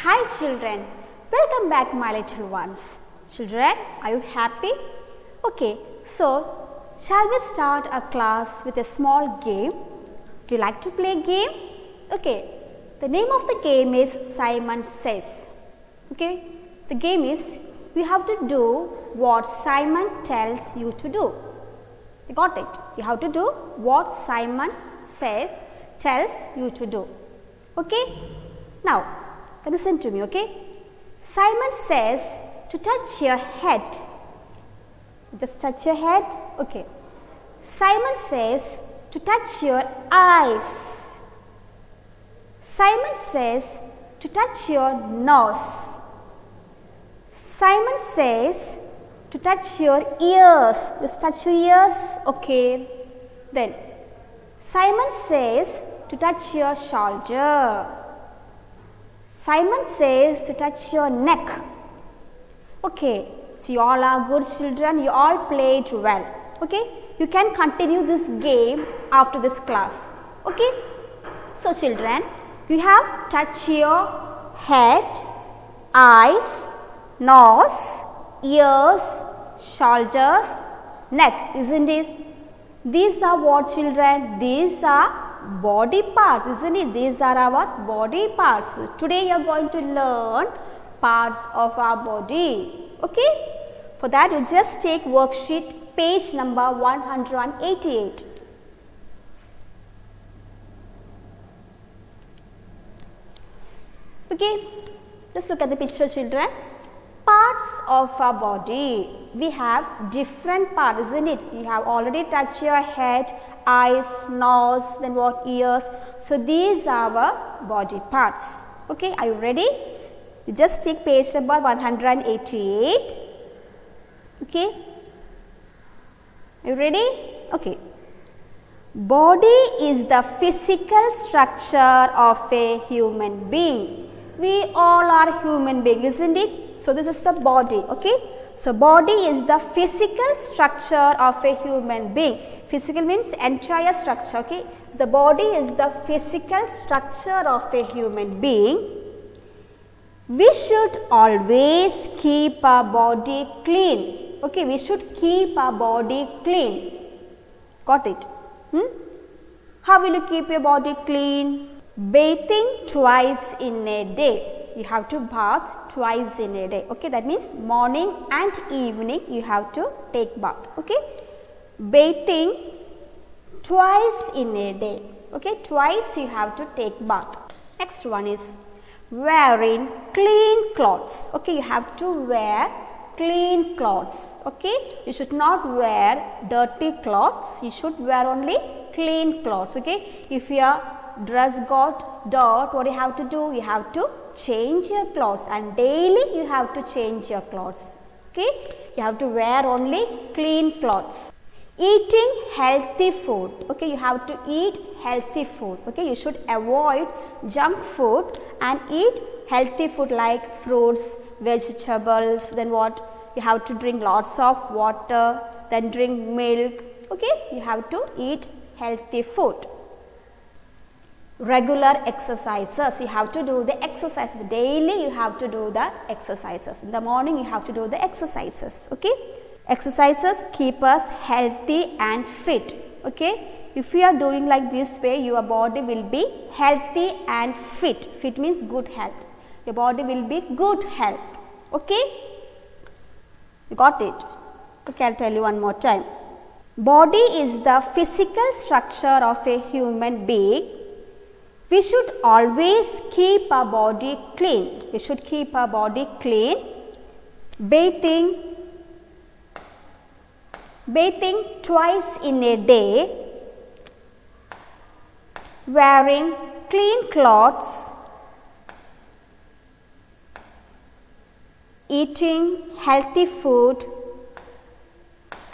Hi children, welcome back my little ones. Children, are you happy? Okay, so shall we start a class with a small game? Do you like to play a game? Okay, the name of the game is Simon Says. Okay, the game is you have to do what Simon tells you to do. You got it? You have to do what Simon tells you to do. Okay, now listen to me. Okay, Simon says to touch your head. Just touch your head. Okay, Simon says to touch your eyes. Simon says to touch your nose. Simon says to touch your ears. Just touch your ears. Okay, then Simon says to touch your shoulder. Simon says to touch your neck. Okay, so you all are good children, you all played well. Okay, you can continue this game after this class. Okay, so children, you have touch your head, eyes, nose, ears, shoulders, neck, isn't it? These are what children? These are body parts, isn't it? These are our body parts. Today you are going to learn parts of our body. Okay? For that you just take worksheet page number 188. Okay? Just look at the picture children. Parts of our body. We have different parts, isn't it? You have already touched your head, eyes, nose, then what, ears. So these are our body parts. Okay, are you ready? You just take page number 188. Okay, are you ready? Okay. Body is the physical structure of a human being. We all are human beings, isn't it? So this is the body. Okay, so body is the physical structure of a human being. Physical means entire structure. Okay, the body is the physical structure of a human being. We should always keep our body clean. Okay, we should keep our body clean. Got it? How will you keep your body clean? Bathing twice in a day. You have to bath twice in a day. Okay, that means morning and evening you have to take bath. Okay, bathing twice in a day. Okay, twice you have to take bath. Next one is wearing clean clothes. Okay, you have to wear clean clothes. Okay, you should not wear dirty clothes. You should wear only clean clothes. Okay, if your dress got dirt, what you have to do? You have to change your clothes, and daily you have to change your clothes. Okay, you have to wear only clean clothes. Eating healthy food. Okay, you have to eat healthy food. Okay, you should avoid junk food and eat healthy food like fruits, vegetables. Then what? You have to drink lots of water, then drink milk. Okay, you have to eat healthy food. Regular exercises. You have to do the exercises. Daily you have to do the exercises. In the morning you have to do the exercises. Okay, exercises keep us healthy and fit. Okay, if you are doing like this way, your body will be healthy and fit. Fit means good health. Your body will be good health. Okay, you got it? Okay, I'll tell you one more time. Body is the physical structure of a human being. We should always keep our body clean. We should keep our body clean. Bathing twice in a day. Wearing clean clothes. Eating healthy food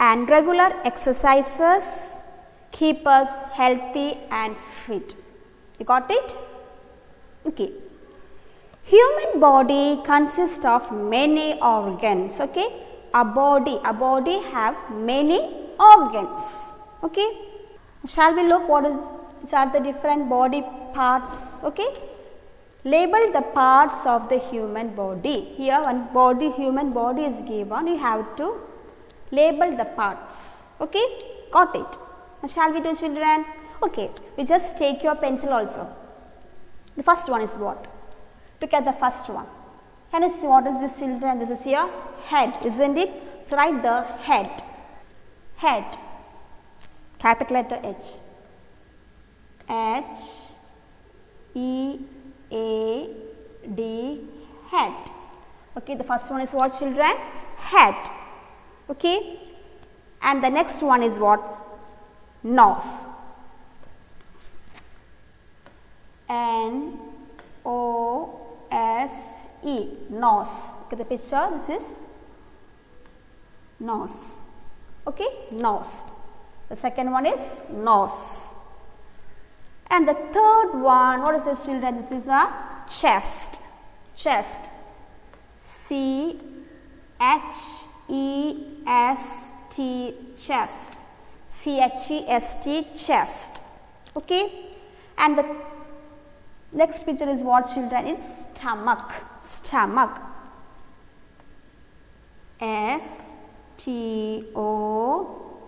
and regular exercises keep us healthy and fit. You got it? Okay. Human body consists of many organs. Okay, a body have many organs. Okay, shall we look which are the different body parts? Okay, Label the parts of the human body. Here when human body is given, you have to label the parts. Okay, got it? Now, shall we do, children? Okay, we just take your pencil also. The first one is what? Look at the first one. Can you see what is this, children? This is your head, isn't it? So write the head. Head. Capital letter H. H E A D, head. Okay, the first one is what, children? Head. Okay, and the next one is what? Nose. N O S E, nose. Look at the picture. This is nose. Okay, nose. The second one is nose. And the third one, what is this, children? This is a chest. Chest. C H E S T, chest. C H E S T, chest. Okay, and the next picture is what, children? Is stomach. Stomach. S T O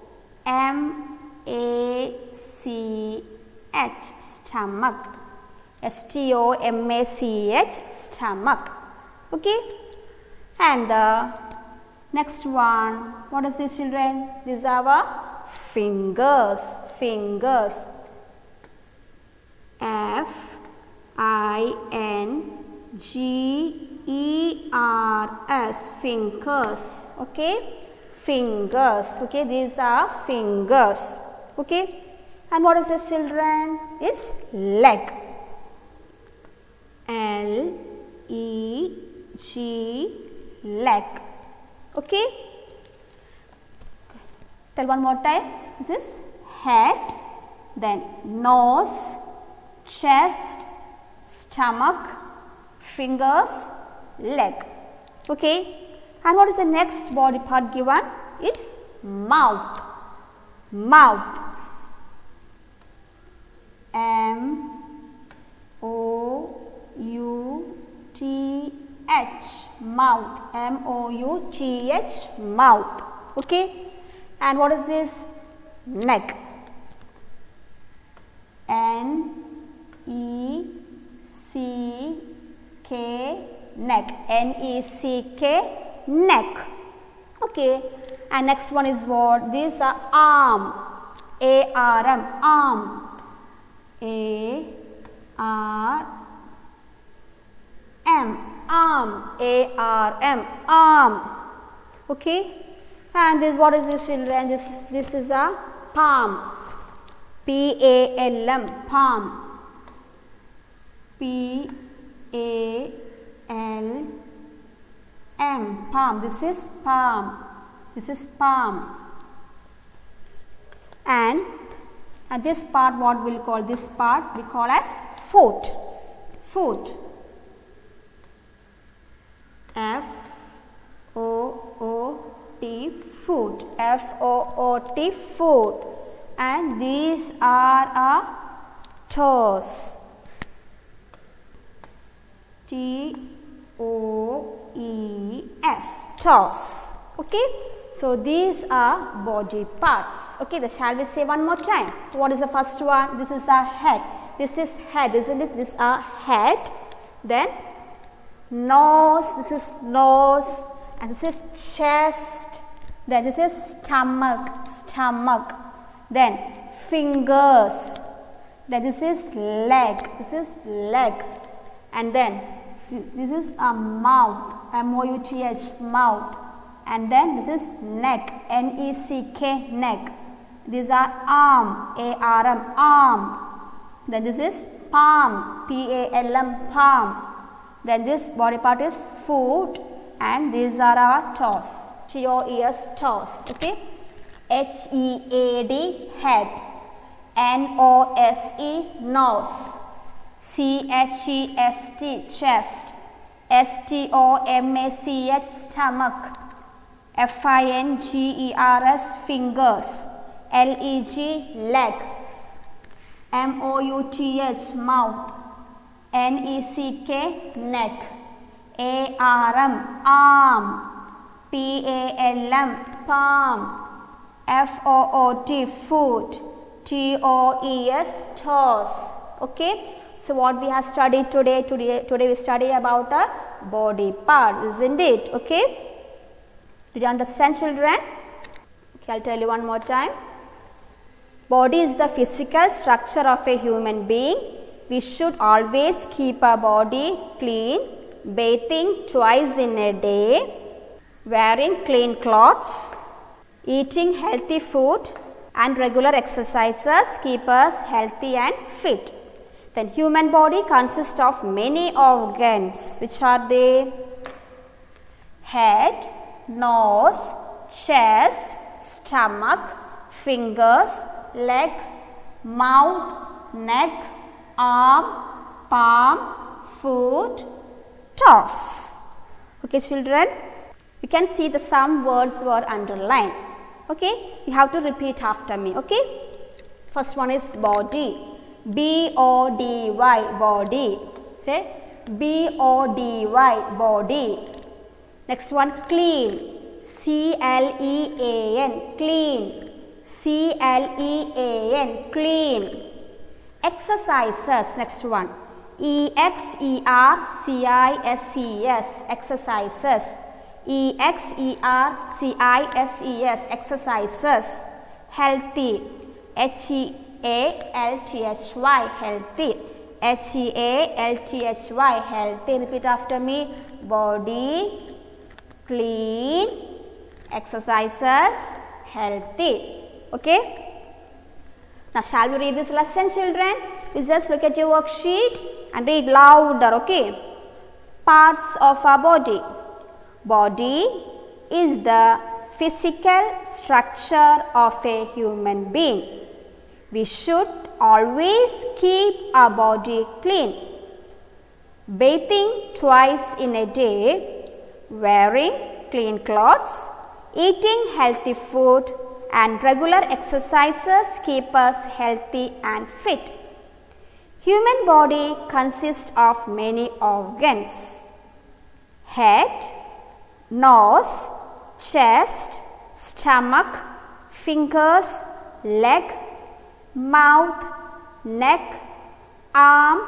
M A C H, stomach. S T O M A C H, stomach. Okay, and the next one, what is this, children? These are our fingers. Fingers. F I N G E R S, fingers. Okay, fingers. Okay, these are fingers. Okay, and what is this, children? It's leg. L E G, leg. Okay, tell one more time. This is head, then nose, chest, stomach, fingers, leg. Okay, and what is the next body part given? It's mouth. Mouth. M O U T H, mouth. M O U T H, mouth. Okay, and what is this? Neck. N E C K, neck. N E C K, neck. Okay, and next one is what? These are arm. A R M, arm. A R M, arm. A R M, arm. Okay, and this, what is this, children? This is a palm. P A L M, palm. P A L M, palm. This is palm. This is palm. And this part, what we'll call this part? We call as foot. Foot. F O O T, foot. F O O T, foot. And these are our toes. T O E S, toes. Okay, so these are body parts. Okay, shall we say one more time? What is the first one? This is our head. This is head, isn't it? This is our head. Then nose. This is nose. And this is chest. Then this is stomach. Stomach. Then fingers. Then this is leg. This is leg. And then this is a mouth. M O U T H, mouth. And then this is neck. N E C K, neck. These are arm. A R M, arm. Then this is palm. P A L M, palm. Then this body part is foot. And these are our toes. T O E S, toes. Okay. H E A D, head. N O S E, nose. C H E S T, chest. S T O M A C H, stomach. F I N G E R S, fingers. L E G, leg. M O U T H, mouth. N-E-C-K, neck. A-R-M, arm. P-A-L-M, palm. F-O-O-T, foot. T-O-E-S, toes. Okay. So what we have studied today? Today we study about a body part, isn't it? Okay. Did you understand, children? Okay, I'll tell you one more time. Body is the physical structure of a human being. We should always keep our body clean, bathing twice in a day, wearing clean clothes, eating healthy food, and regular exercises keep us healthy and fit. Then human body consists of many organs. Which are they? Head, nose, chest, stomach, fingers, leg, mouth, neck, arm, palm, foot, toes. Okay, children, you can see the some words were underlined. Okay, you have to repeat after me. Okay, first one is body. B-O-D-Y, body. Say B-O-D-Y, body. Next one, clean. C-L-E-A-N, clean. C-L-E-A-N, clean. Exercises, next one. E-X-E-R-C-I-S-E-S, exercises. E-X-E-R-C-I-S-E-S, exercises. Healthy. H-E-A-L-T-H-Y, healthy. H-E-A-L-T-H-Y, healthy. Repeat after me. Body, clean, exercises, healthy. Okay. Now shall we read this lesson, children? You just look at your worksheet and read louder. Okay. Parts of our body. Body is the physical structure of a human being. We should always keep our body clean, bathing twice in a day, wearing clean clothes, eating healthy food, and regular exercises keep us healthy and fit. Human body consists of many organs: head, nose, chest, stomach, fingers, leg, mouth, neck, arm,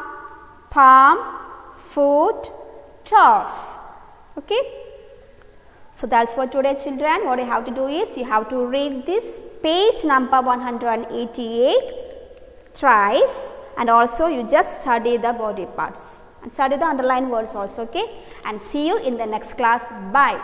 palm, foot, toes. Okay. So that's for today, children. What you have to do is you have to read this page number 188 thrice, and also you just study the body parts and study the underlined words also. Okay. And see you in the next class. Bye.